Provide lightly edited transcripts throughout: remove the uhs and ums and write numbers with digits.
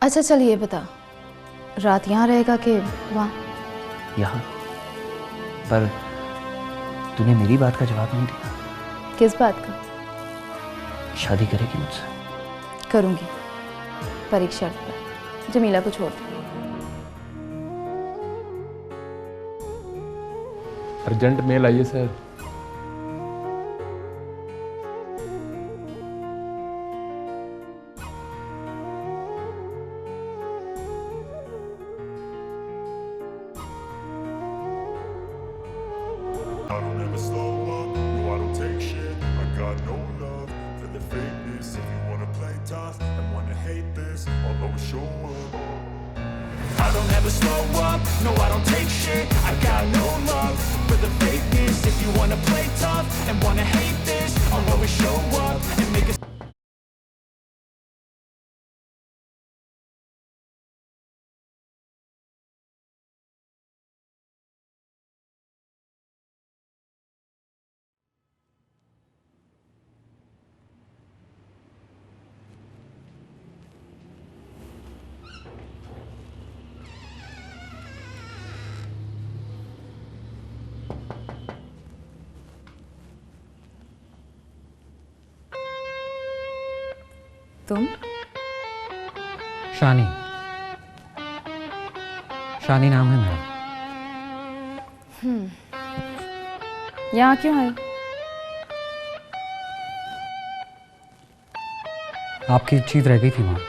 अच्छा चल ये बता, रात यहाँ रहेगा कि वहाँ? यहाँ। पर तूने मेरी बात का जवाब नहीं दिया। किस बात का? शादी करेगी मुझसे? करूँगी, पर एक शर्त पर। जमीला को छोड़ दे। अर्जेंट मेल आई है sir. I don't ever slow up, no I don't take shit. I got no love for the fakeness. If you wanna play tough and wanna hate this, I'll always show up. I don't ever slow up, no I don't take shit. I got no love for the fakeness. If you wanna play tough and wanna hate this, I'll always show up and make a तुम? शानी। शानी नाम है मेरा। यहाँ क्यों आए? आपकी चीज रह गई थी वहां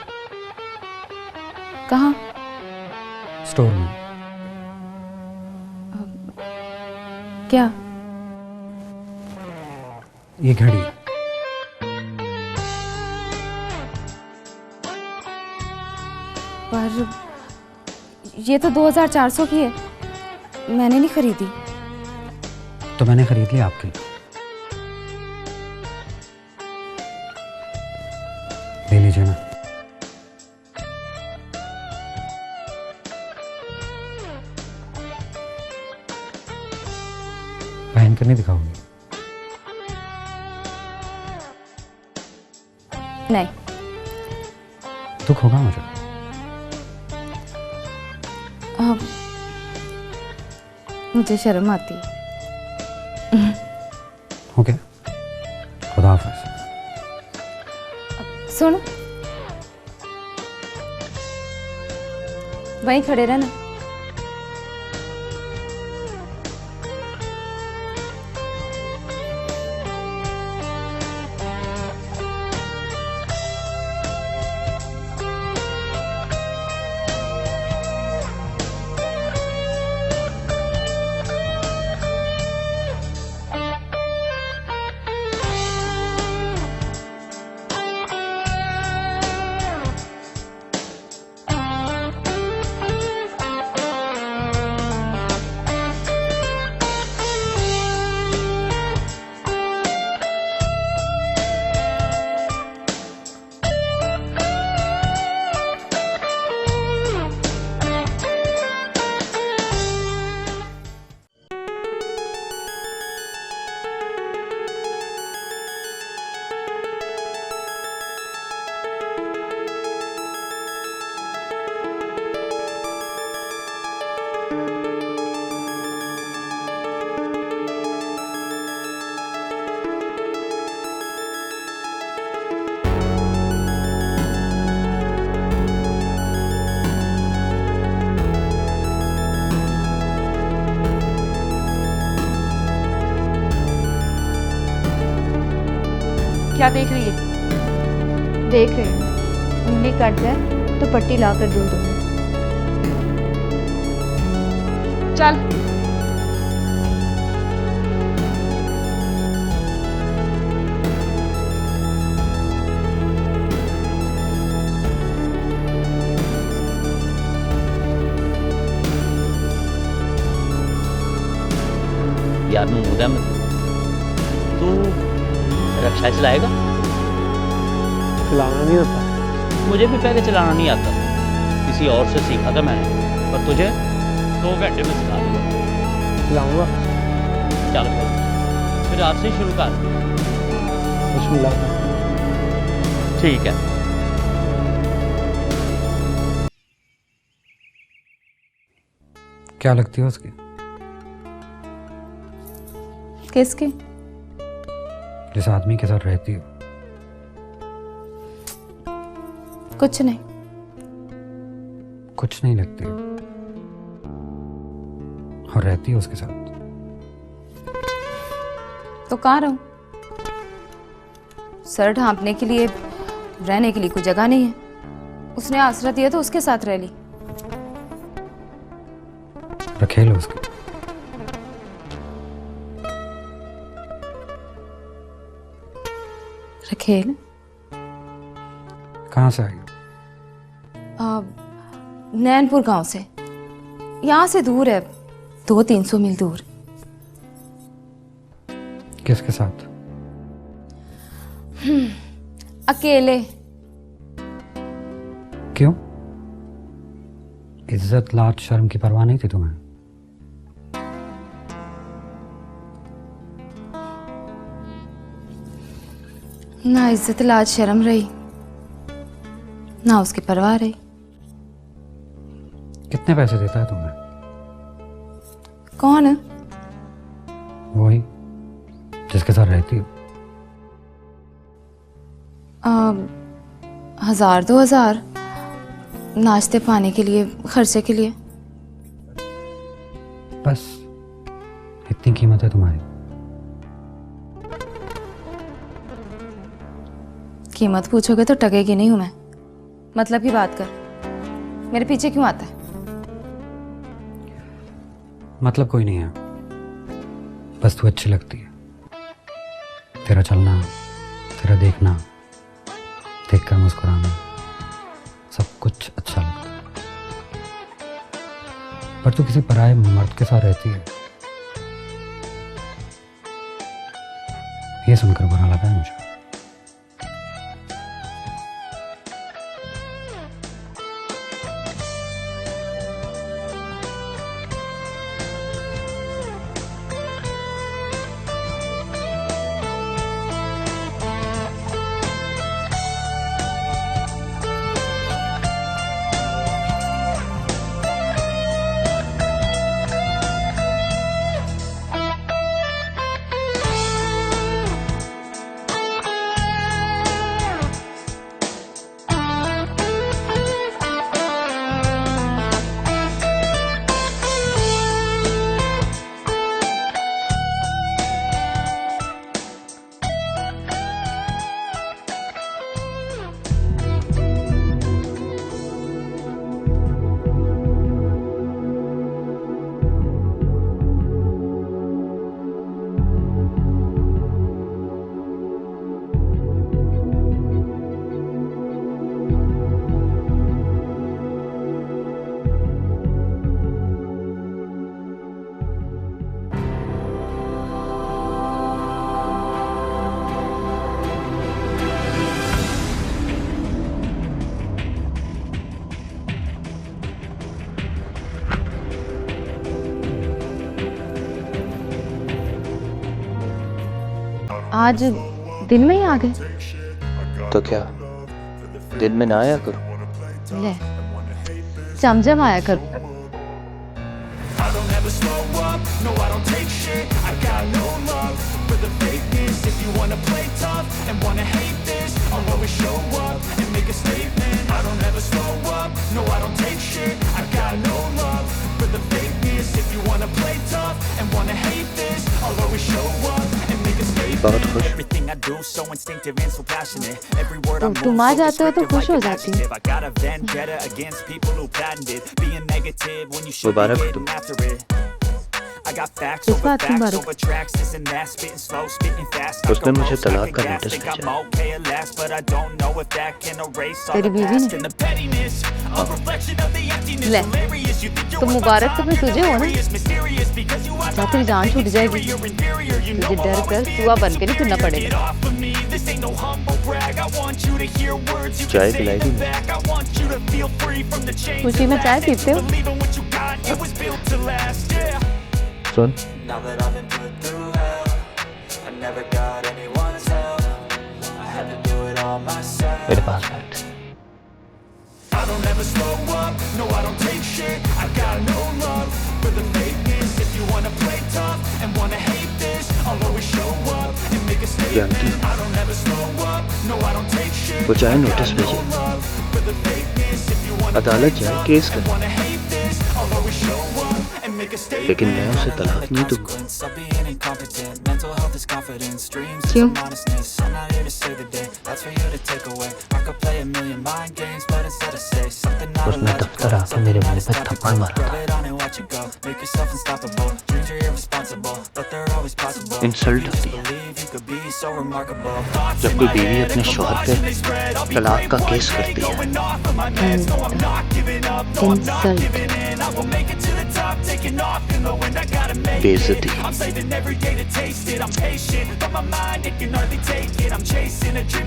कहाँ? स्टोर में। क्या? ये घड़ी। पर ये तो 2400 की है, मैंने नहीं खरीदी। तो मैंने खरीद ली आपके लिए। ले लीजिए ना। पहन कर नहीं दिखाओगी? नहीं। दुख होगा मुझे। मुझे शर्म आती है। ओके, खुदा हाफिज। सुन, वहीं खड़े रहना। क्या देख रही है? देख रहे हैं, उंगली कट जाए तो पट्टी ला कर दूँ तुम्हें। चल। यार महमूद अहमद, तू रक्षा चलाएगा? चलाना नहीं आता। मुझे भी पहले चलाना नहीं आता, किसी और से सीखा था मैंने, पर तुझे 2 घंटे में सिखा दूंगा। चलाऊंगा। चल फिर आज से ही शुरू कर। बिस्मिल्लाह। ठीक है। क्या लगती है उसकी? किसके? जिस आदमी के साथ रहती हो। कुछ नहीं। कुछ नहीं लगती हो और रहती हो उसके साथ। तो कहाँ रहूं? सर ढांपने के लिए, रहने के लिए कोई जगह नहीं है। उसने आसरा दिया तो उसके साथ रह ली। रखे लो उसको। रखेल? कहाँ से आई? नैनपुर गांव से। यहाँ से दूर है, 200-300 मील दूर। किसके साथ? अकेले। क्यों? इज्जत लाज शर्म की परवाह नहीं थी तुम्हें? ना इज्जत लाज शर्म रही, ना उसकी परवाह रही। कितने पैसे देता है तुम्हें? कौन है? वही जिसके साथ रहती हो। 1000-2000 नाश्ते पानी के लिए, खर्चे के लिए। बस इतनी कीमत है तुम्हारी? कीमत पूछोगे तो टकेगी नहीं हूं मैं। मतलब की बात कर, मेरे पीछे क्यों आता है? मतलब कोई नहीं है, बस तू अच्छी लगती है। तेरा चलना, तेरा देखना, देखकर मुस्कुराना, सब कुछ अच्छा लगता है। पर तू किसी पराये मर्द के साथ रहती है, ये सुनकर बुरा लगा है मुझे। आज दिन में ही आ गए? तो क्या दिन में ना आया करो? ले, चमचम आया करो। I don't ever slow up, no I don't take shit. I got no love for the fakeness. If you wanna play tough and wanna hate this, I'll always show up and make a statement. I don't ever slow up, no I don't take shit. I got no love for the fakeness. If you wanna play tough and wanna hate this, I'll always show up and make a statement. Everything I do so instinctive and so passionate. Every word I'm तुम आ जाते हो तो खुश हो जाती हूँ। I got a vendetta against people who patented being negative when you should be Mubarak getting after it. I got facts किस over बात की facts Mubarak? over tracks, this and that, spitting slow, spitting fast. उसने मुझे तलाक का notice Think I'm भेजा। okay at last, but I don't know if that can erase all तेरी the बीवी past ने? and the pettiness. A reflection of the emptiness. ले, Hilarious, you think you're तो one मुबारक तो of फिर a तुझे हो ना? mysterious, mysterious because you are जा तेरी जान छूट जाएगी। superior, inferior. You know तुझे I'll डर कर always be सुआ बन के नहीं सुनना Get पड़ेगा। off of me, this ain't no humble brag. I want you to hear words you चाय can say पिलाएगी in the मुझे? back. I want you to feel free from the chains खुशी में that चाय last. पीते हो? Believe in what you got, it was built to last. Yeah. Soon, Now that I've been put through hell, I never got anyone's help. I had to do it all myself. मेरे पास बैठ। I don't ever slow up, no I don't take shit. I got no love for जानती हो, वो चाहे notice भेजे, अदालत जाए, case करे, लेकिन मैं उसे तलाक नहीं दूंगा। क्यों? उसने दफ्तर आकर मेरे मुंह पे थप्पड़ मारा था, इंसल्ट होती है जब कोई बीवी अपने शौहर पे तलाक का केस करती है। बेइज्जती। अब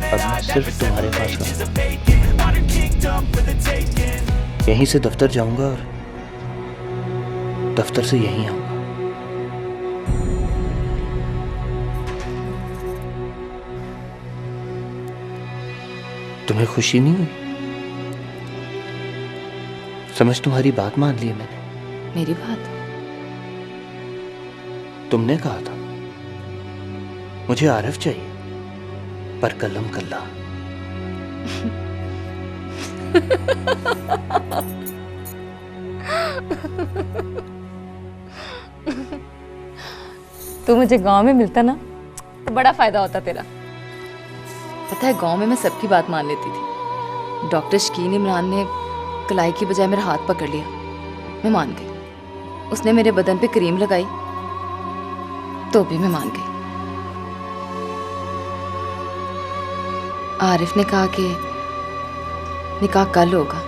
मैं सिर्फ तुम्हारे पास हूँ, यहीं से दफ्तर जाऊंगा और दफ्तर से यहीं आऊंगा। तुम्हें खुशी नहीं हुई? समझ तुम्हारी बात मान ली है मैंने। मेरी बात? तुमने कहा था मुझे आरिफ चाहिए, पर कलम कल्ला। तू मुझे गांव में मिलता ना तो बड़ा फायदा होता तेरा। पता है, गांव में मैं सबकी बात मान लेती थी। डॉक्टर शकीन इमरान ने कलाई की बजाय मेरा हाथ पकड़ लिया, मैं मान गई। उसने मेरे बदन पे क्रीम लगाई तो भी मैं मान गई। आरिफ ने कहा कि निकाह कल होगा,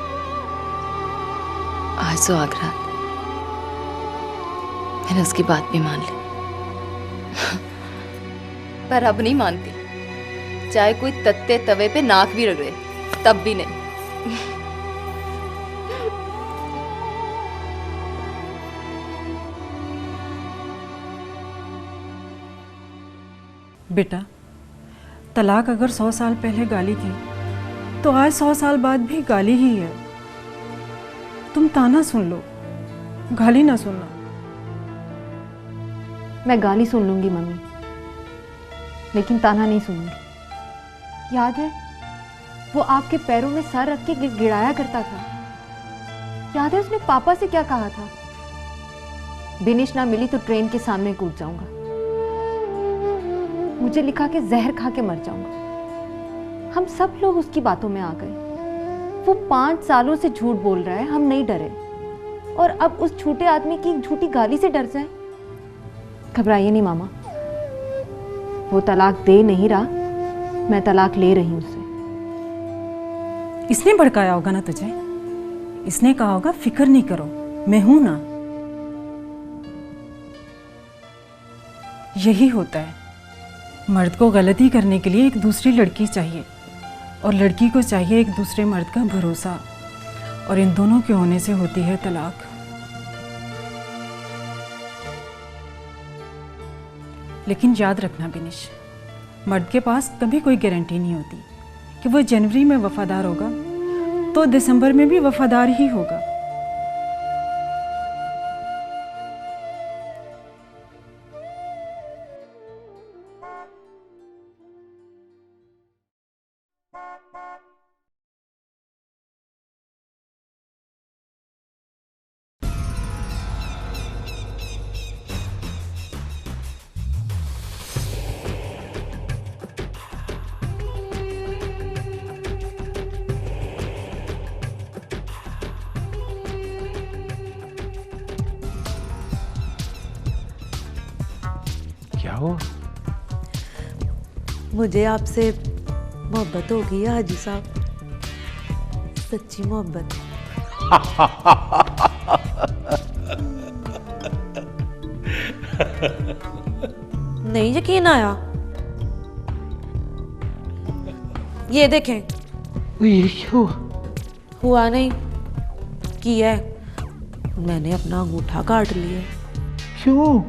आज सुहाग रात। मैंने उसकी बात भी मान ली। पर अब नहीं मानती, चाहे कोई तत्ते तवे पे नाक भी रगड़े तब भी नहीं। बेटा, तलाक अगर 100 साल पहले गाली थी तो आज 100 साल बाद भी गाली ही है। तुम ताना सुन लो, गाली ना सुनना। मैं गाली सुन लूंगी मम्मी, लेकिन ताना नहीं सुनूंगी। याद है वो आपके पैरों में सर रख के गिड़गिड़ाया करता था। याद है उसने पापा से क्या कहा था? बिनिश ना मिली तो ट्रेन के सामने कूद जाऊंगा, मुझे लिखा के जहर खा के मर जाऊंगा। हम सब लोग उसकी बातों में आ गए। वो 5 सालों से झूठ बोल रहा है, हम नहीं डरे, और अब उस छोटे आदमी की झूठी गाली से डर जाए। घबराइए नहीं मामा, वो तलाक दे नहीं रहा, मैं तलाक ले रही हूं उससे। इसने भड़काया होगा ना तुझे, इसने कहा होगा फिक्र नहीं करो, मैं हूं ना। यही होता है, मर्द को गलती करने के लिए एक दूसरी लड़की चाहिए और लड़की को चाहिए एक दूसरे मर्द का भरोसा, और इन दोनों के होने से होती है तलाक। लेकिन याद रखना बिनिश, मर्द के पास कभी कोई गारंटी नहीं होती कि वो जनवरी में वफादार होगा तो दिसंबर में भी वफादार ही होगा। क्या हो? मुझे आपसे मोहब्बत हो गई है हाजी साहब, सच्ची मोहब्बत। नहीं यकीन आया? ये देखें। ये क्यों? हुआ नहीं की है, मैंने अपना अंगूठा काट लिया। क्यों?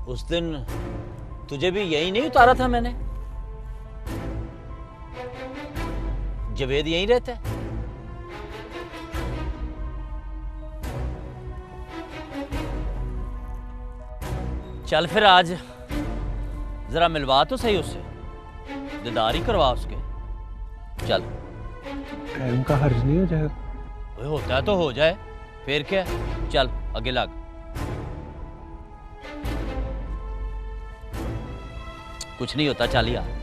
उस दिन तुझे भी यही नहीं उतारा था मैंने? जवेद यहीं रहता है? चल फिर आज जरा मिलवा तो सही उससे, दीदार ही करवा उसके। चल। टाइम का हर्ज नहीं हो जाएगा? ओए होता है तो हो जाए, फिर क्या। चल आगे लग। कुछ नहीं होता, चल यार।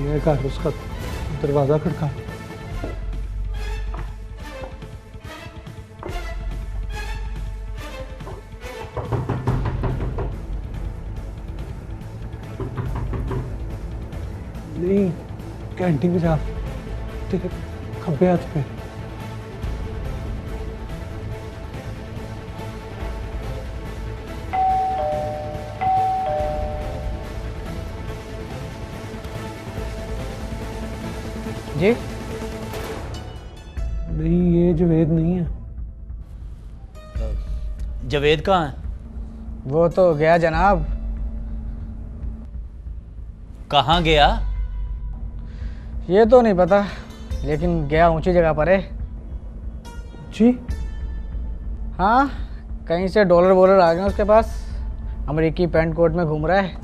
ये घर उसका दरवाजा खड़का। नहीं, कैंटीन में जा, तेरे खब्बे हाथ पे। जी नहीं, ये जवेद नहीं है। जवेद कहाँ है? वो तो गया जनाब। कहाँ गया? ये तो नहीं पता, लेकिन गया ऊंची जगह पर है। जी? हाँ, कहीं से डॉलर वॉलर आ गए उसके पास, अमेरिकी पैंट कोट में घूम रहा है।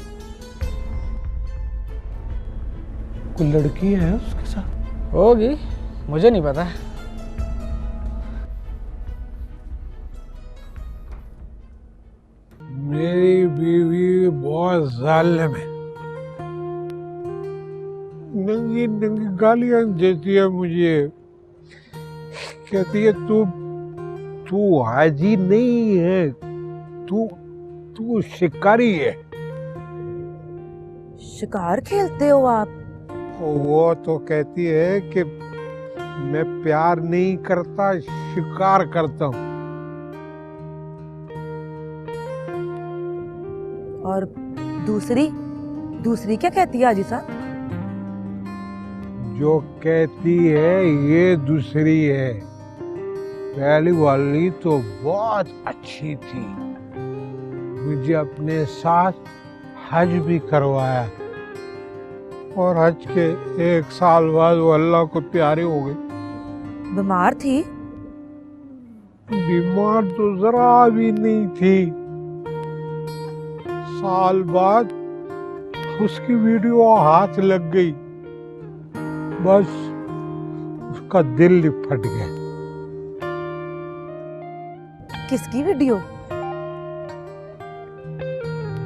कोई लड़की है उसके साथ? होगी, मुझे नहीं पता। मेरी बीवी बहुत जालिम है, नंगी नंगी गालियां देती है मुझे। कहती है तू हाजी नहीं है, तू शिकारी है। शिकार खेलते हो आप? वो तो कहती है कि मैं प्यार नहीं करता, शिकार करता हूँ। और दूसरी क्या कहती है हाजी साहब? जो कहती है ये दूसरी है, पहली वाली तो बहुत अच्छी थी, मुझे अपने साथ हज भी करवाया, और हज के 1 साल बाद वो अल्लाह को प्यारी हो गई। बीमार थी? बीमार तो जरा भी नहीं थी। साल बाद उसकी वीडियो हाथ लग गई, बस उसका दिल ही फट गया। किसकी वीडियो?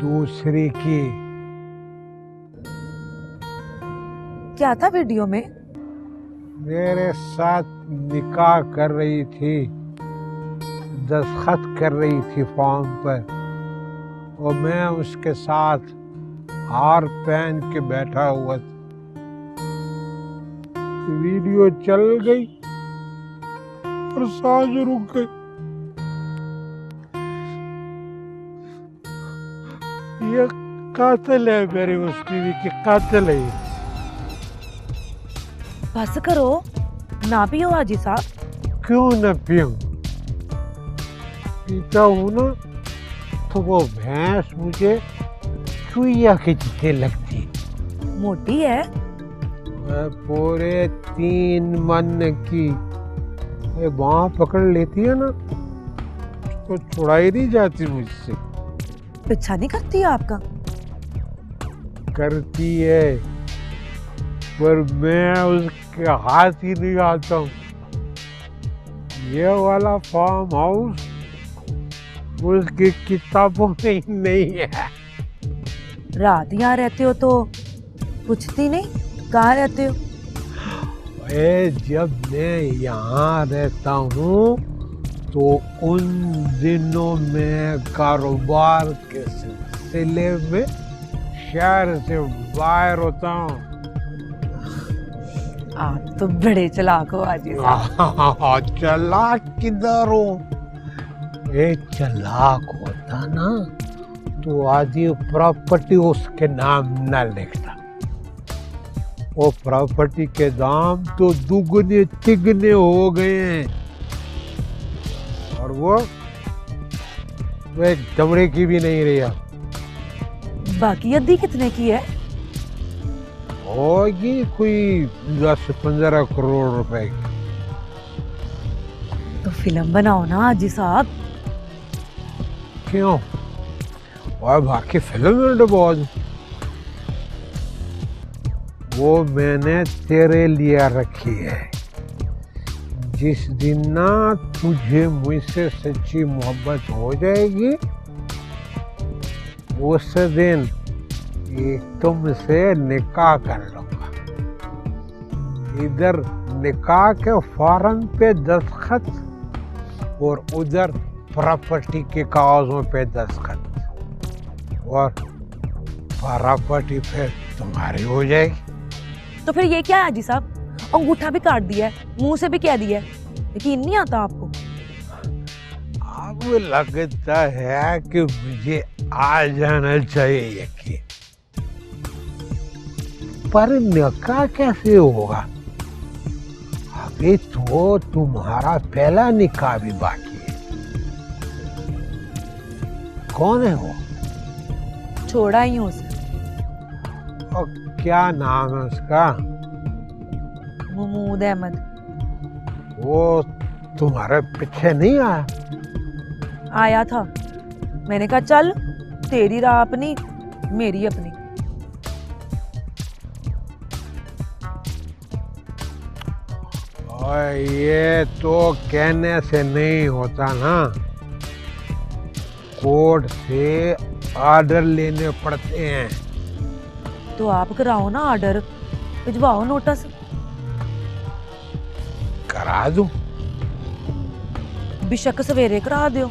दूसरी की। क्या था वीडियो में? मेरे साथ निकाह कर रही थी, दस्तखत कर रही थी फॉर्म पर, और मैं उसके साथ हार पहन के बैठा हुआ था। वीडियो चल गई और सांस रुक गई। ये कातिल है, मेरी उस बीवी की कातिल है। बस करो, ना पियो हाजी साहब। क्यों न पीऊं? पीता हूं ना तो वो भैंस मुझे चुईया की जितनी लगती। मोटी है? पूरे 3 मन की। ये बाँह पकड़ लेती है ना तो छुड़ाई नहीं जाती मुझसे। पीछा नहीं करती आपका? करती है, पर मैं उसके हाथ ही नहीं आता हूँ। ये वाला फार्म हाउस उसकी किताबों में ही नहीं है। रात यहाँ रहते हो तो पूछती नहीं कहाँ रहते हो? जब मैं यहाँ रहता हूँ तो उन दिनों में कारोबार के सिलसिले में शहर से बाहर होता हूँ। आप तो बड़े चालाक हो हाजी साहब। चालाक किधर हो? चालाक होता ना तो आधी प्रॉपर्टी उसके नाम न लिखता। वो प्रॉपर्टी के दाम तो दुगने तिगने हो गए हैं, और वो एक दमड़े की भी नहीं रही। बाकी अद्दी कितने की है? होगी कोई 10-15 करोड़ रुपए की। तो फिल्म बनाओ ना हाजी साहब। क्यों? और बाकी फिल्म में बहुत, वो मैंने तेरे लिए रखी है। जिस दिन ना तुझे मुझसे सच्ची मोहब्बत हो जाएगी, उस दिन तुमसे निकाह कर लूंगा। इधर निकाह के फॉर्म पे दस्तखत और उधर प्रॉपर्टी के कागजों पे दस्तखत, और प्रॉपर्टी फिर तुम्हारी हो जाएगी। तो फिर ये क्या है हाजी साहब? अंगूठा भी काट दिया है, मुंह से भी कह दिया है, यकीन नहीं आता आपको? अब लगता है कि मुझे आ जाना चाहिए यकीन, पर निकाह कैसे होगा? अभी तो तुम्हारा पहला निकाह भी बाकी है। कौन है वो? छोड़ा ही हूँ उसे। और क्या नाम है उसका? महमूद अहमद। वो तुम्हारे पीछे नहीं आया? आया था, मैंने कहा चल तेरी राह अपनी मेरी अपनी। और ये तो कहने से नहीं होता ना, कोर्ट से ऑर्डर लेने पड़ते हैं। तो आप कराओ ना ऑर्डर, भिजवाओ नोटिस। करा दूं? बेशक सवेरे करा दो।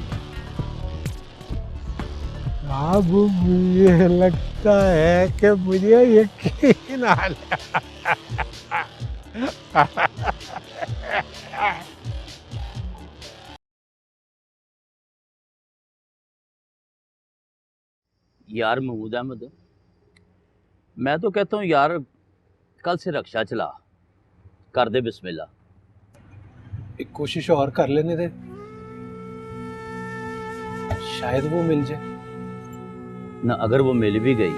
अब मुझे लगता है कि मुझे यकीन आ गया। यार महमूद अहमद, मैं तो कहता हूँ यार कल से रक्षा चला कर दे, बिस्मिल्लाह। एक कोशिश और कर लेने दे, शायद वो मिल जाए ना। अगर वो मिल भी गई,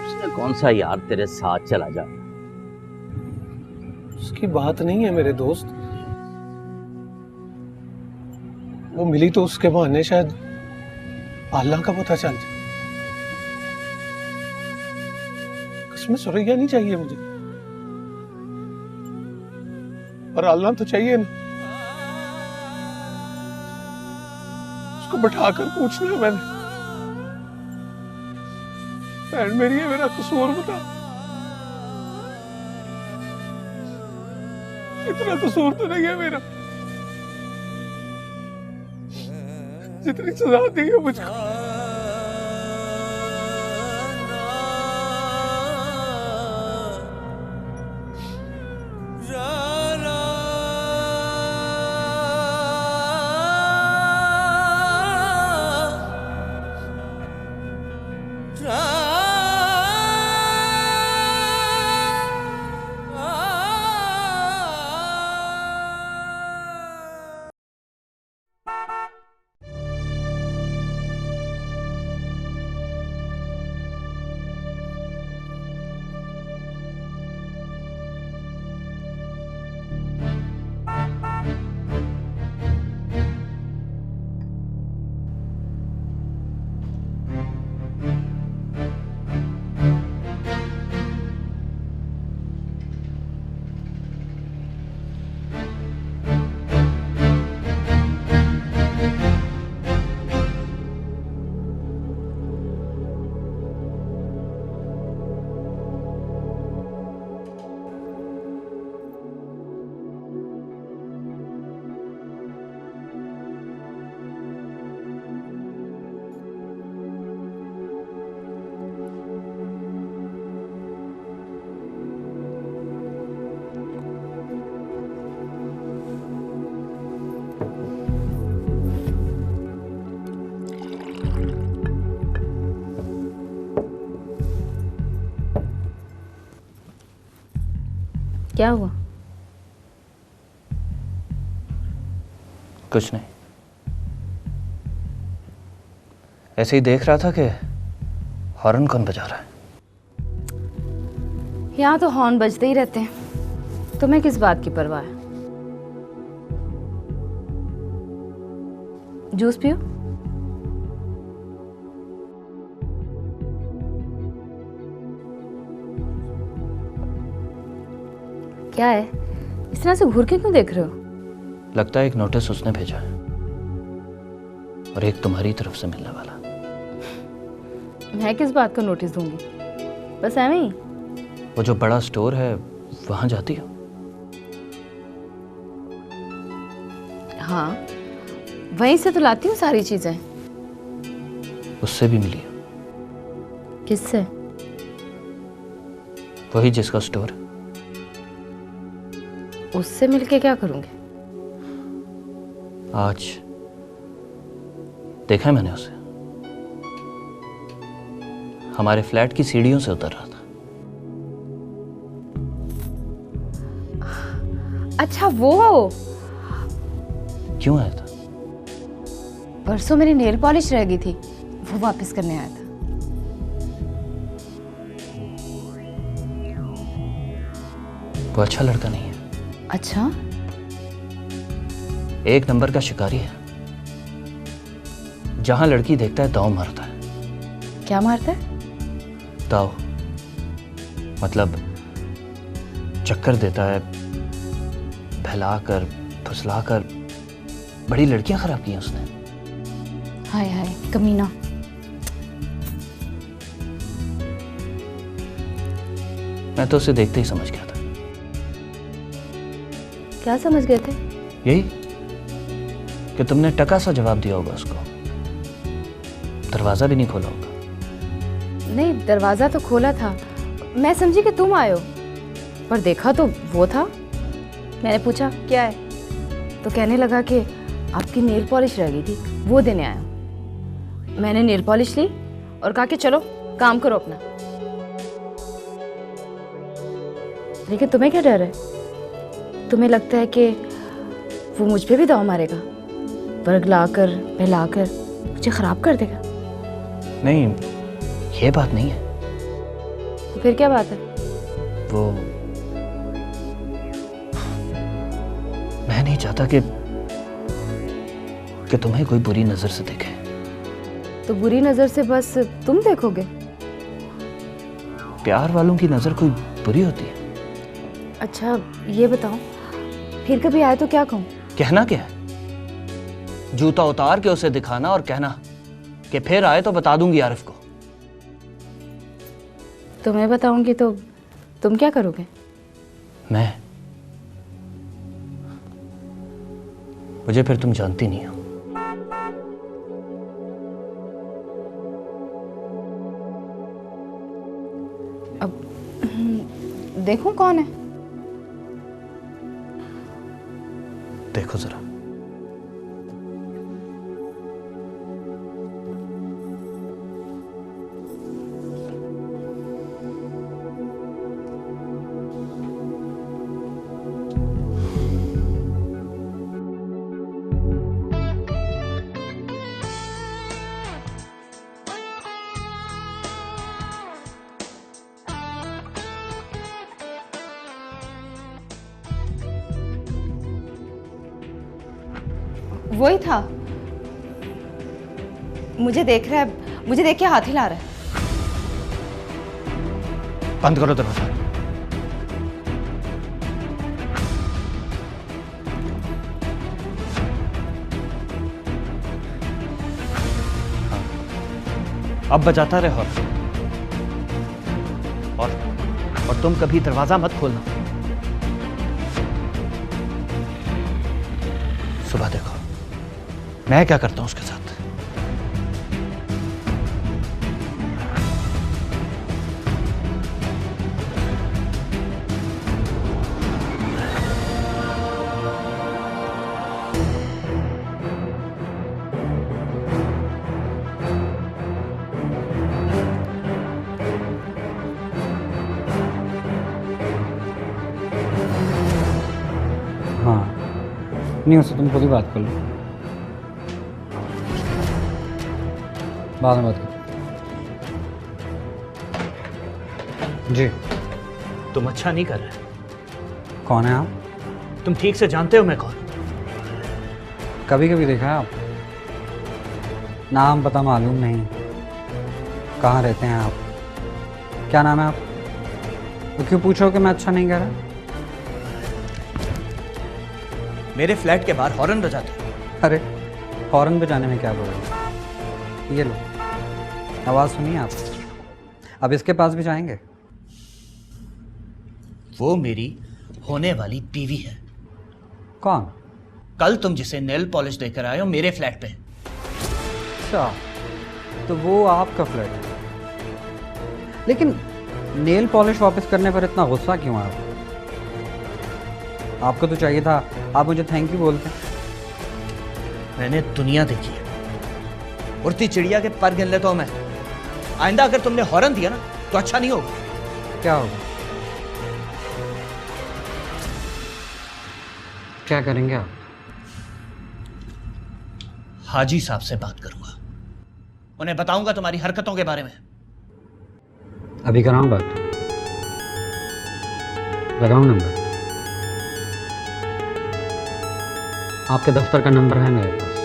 उसने कौन सा यार तेरे साथ चला जा। उसकी बात नहीं है मेरे दोस्त, वो मिली तो उसके बहाने शायद अल्लाह का पता चल जाए। कसम सुरैया नहीं चाहिए मुझे, पर अल्लाह तो चाहिए ना। उसको बैठाकर पूछना है मैंने, बहन मेरी है, मेरा कसूर बता। इतना कसूर तो नहीं है मेरा जितनी सजा दी है मुझको। क्या हुआ? कुछ नहीं, ऐसे ही देख रहा था कि हॉर्न कौन बजा रहा है। यहाँ तो हॉर्न बजते ही रहते हैं, तुम्हें किस बात की परवाह है? जूस पियो। क्या है, इस तरह से घूर के क्यों देख रहे हो? लगता है एक नोटिस उसने भेजा है और एक तुम्हारी तरफ से मिलने वाला। मैं किस बात का नोटिस दूंगी? बस ऐਵੇਂ ही। वो जो बड़ा स्टोर है वहां जाती हो? हाँ, वहीं से तो लाती हूँ सारी चीजें। उससे भी मिली हो? किससे? वही जिसका स्टोर है। उससे मिलके क्या करूंगी? आज देखा है मैंने उसे, हमारे फ्लैट की सीढ़ियों से उतर रहा था। अच्छा वो क्यों आया था? परसों मेरी नेल पॉलिश रह गई थी, वो वापस करने आया था। वो अच्छा लड़का नहीं है। अच्छा, एक नंबर का शिकारी है। जहां लड़की देखता है दाव मारता है। क्या मारता है? दाव मतलब चक्कर देता है, बहलाकर फुसलाकर बड़ी लड़कियां खराब की हैं उसने। हाय हाय कमीना। मैं तो उसे देखते ही समझ गया था। क्या समझ गए थे? यही कि तुमने टका सा जवाब दिया होगा उसको, दरवाजा भी नहीं खोला होगा। नहीं, दरवाजा तो खोला था, मैं समझी कि तुम आए हो, पर देखा तो वो था। मैंने पूछा क्या है, तो कहने लगा कि आपकी नेल पॉलिश रह गई थी, वो देने आया। मैंने नेल पॉलिश ली और कहा कि चलो काम करो अपना। लेकिन तुम्हें क्या डर है? तुम्हें लगता है कि वो मुझ पे भी दाव मारेगा, बरगलाकर बहलाकर मुझे खराब कर देगा? नहीं, ये बात नहीं है। तो फिर क्या बात है? वो मैं नहीं चाहता कि तुम्हें कोई बुरी नजर से देखे। तो बुरी नजर से बस तुम देखोगे? प्यार वालों की नजर कोई बुरी होती है? अच्छा ये बताओ, फिर कभी आए तो क्या कहूँ? कहना क्या है? जूता उतार के उसे दिखाना और कहना कि फिर आए तो बता दूंगी आरिफ को। तुम्हें बताऊंगी तो तुम क्या करोगे? मैं? मुझे फिर तुम जानती नहीं हो। अब देखूं कौन है? देखो जरा। वही था, मुझे देख रहा है, मुझे देख के हाथ हिला रहा है। बंद करो दरवाजा। अब बजाता रहे और तुम कभी दरवाजा मत खोलना। सुबह देखो मैं क्या करता हूं उसके साथ। नहीं उससे तुम खुद ही बात कर लो, बाद में बात करो। जी तुम अच्छा नहीं कर रहे। कौन है आप? तुम ठीक से जानते हो मैं कौन? कभी कभी देखा है आप, नाम पता मालूम नहीं, कहाँ रहते हैं आप, क्या नाम है आप, तो क्यों पूछो कि मैं अच्छा नहीं कर रहा? मेरे फ्लैट के बाहर हॉर्न बजाते हो। अरे हॉर्न बजाने में क्या बुरा है? ये लो, आवाज़ सुनिए आप, अब इसके पास भी जाएंगे? वो मेरी होने वाली बीवी है। कौन? कल तुम जिसे नेल पॉलिश देकर आए हो मेरे फ्लैट पे। अच्छा, तो वो आपका फ्लैट है, लेकिन नेल पॉलिश वापस करने पर इतना गुस्सा क्यों है आपको? आपको तो चाहिए था आप मुझे थैंक यू बोलते। मैंने दुनिया देखी है, उड़ती चिड़िया के पर गिन लेता हूं मैं। आइंदा अगर तुमने हॉर्न दिया ना तो अच्छा नहीं होगा। क्या होगा? क्या करेंगे आप? हाजी साहब से बात करूंगा, उन्हें बताऊंगा तुम्हारी हरकतों के बारे में। अभी कराऊं बात? लगाऊं नंबर? आपके दफ्तर का नंबर है मेरे पास,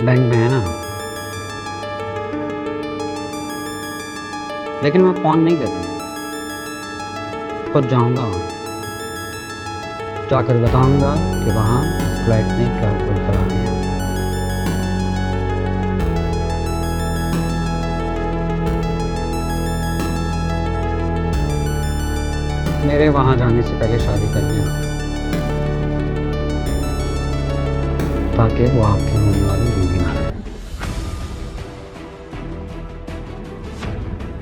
बैंक में है ना, लेकिन मैं फोन नहीं करूंगा, खुद जाऊंगा वहां, जाकर बताऊंगा कि वहां फ्लैट में क्या कुल करा है। मेरे वहां जाने से पहले शादी करने आओ, ताकि वो आपके होने वाली बीवी ना रहे।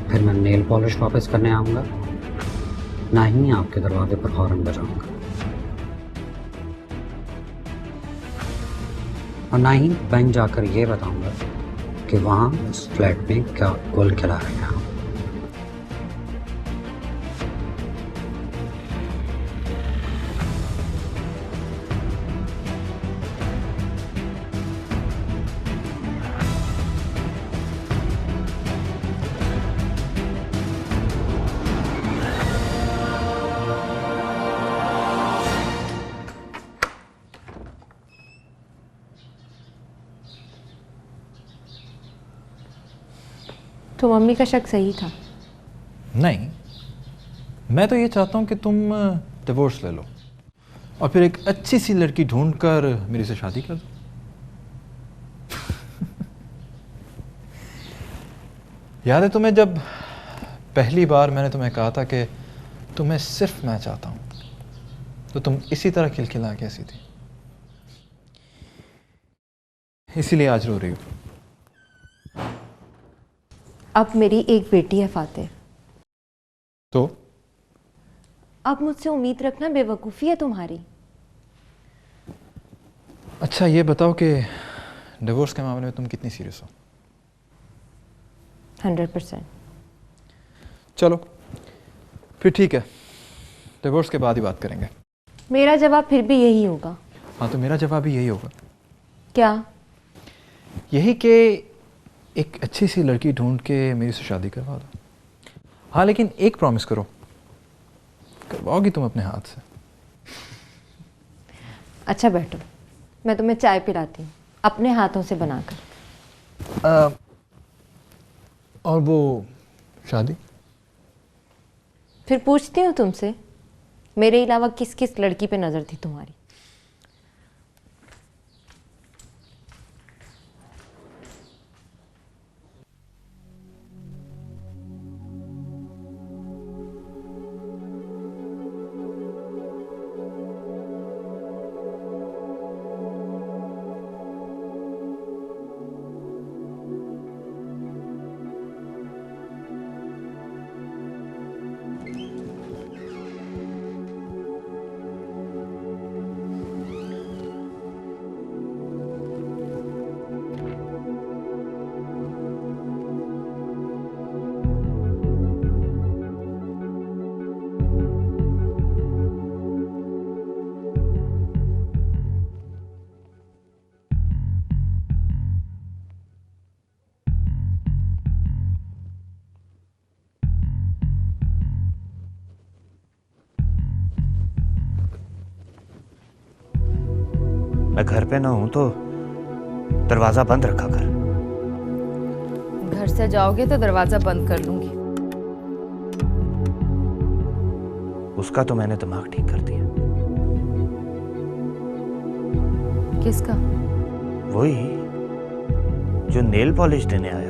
फिर मैं नेल पॉलिश वापस करने आऊंगा, ना ही आपके दरवाजे पर हॉर्न बजाऊंगा, और ना ही बैंक जाकर ये बताऊंगा कि वहां इस फ्लैट में क्या गोल खिला रहे हैं आप। तो मम्मी का शक सही था। नहीं, मैं तो ये चाहता हूँ कि तुम डिवोर्स ले लो और फिर एक अच्छी सी लड़की ढूंढकर मेरी से शादी कर दो। याद है तुम्हें जब पहली बार मैंने तुम्हें कहा था कि तुम्हें सिर्फ मैं चाहता हूँ, तो तुम इसी तरह खिलखिला के हंसी थी, इसीलिए आज रो रही हो। अब मेरी एक बेटी है फातिह, तो अब मुझसे उम्मीद रखना बेवकूफ़ी है तुम्हारी। अच्छा ये बताओ कि डिवोर्स के मामले में तुम कितनी सीरियस हो? 100%। चलो फिर ठीक है, डिवोर्स के बाद ही बात करेंगे। मेरा जवाब फिर भी यही होगा। हाँ तो मेरा जवाब भी यही होगा। क्या? यही कि एक अच्छी सी लड़की ढूंढ के मेरी से शादी करवा दो। हाँ लेकिन एक प्रॉमिस करो, करवाओगी तुम अपने हाथ से? अच्छा बैठो, मैं तुम्हें चाय पिलाती हूँ अपने हाथों से बनाकर। और वो शादी? फिर पूछती हूँ तुमसे, मेरे अलावा किस किस लड़की पे नज़र थी तुम्हारी? मैं घर पे ना हूं तो दरवाजा बंद रखा कर। घर से जाओगे तो दरवाजा बंद कर लूंगी। उसका तो मैंने दिमाग ठीक कर दिया। किसका? वही जो नेल पॉलिश देने आया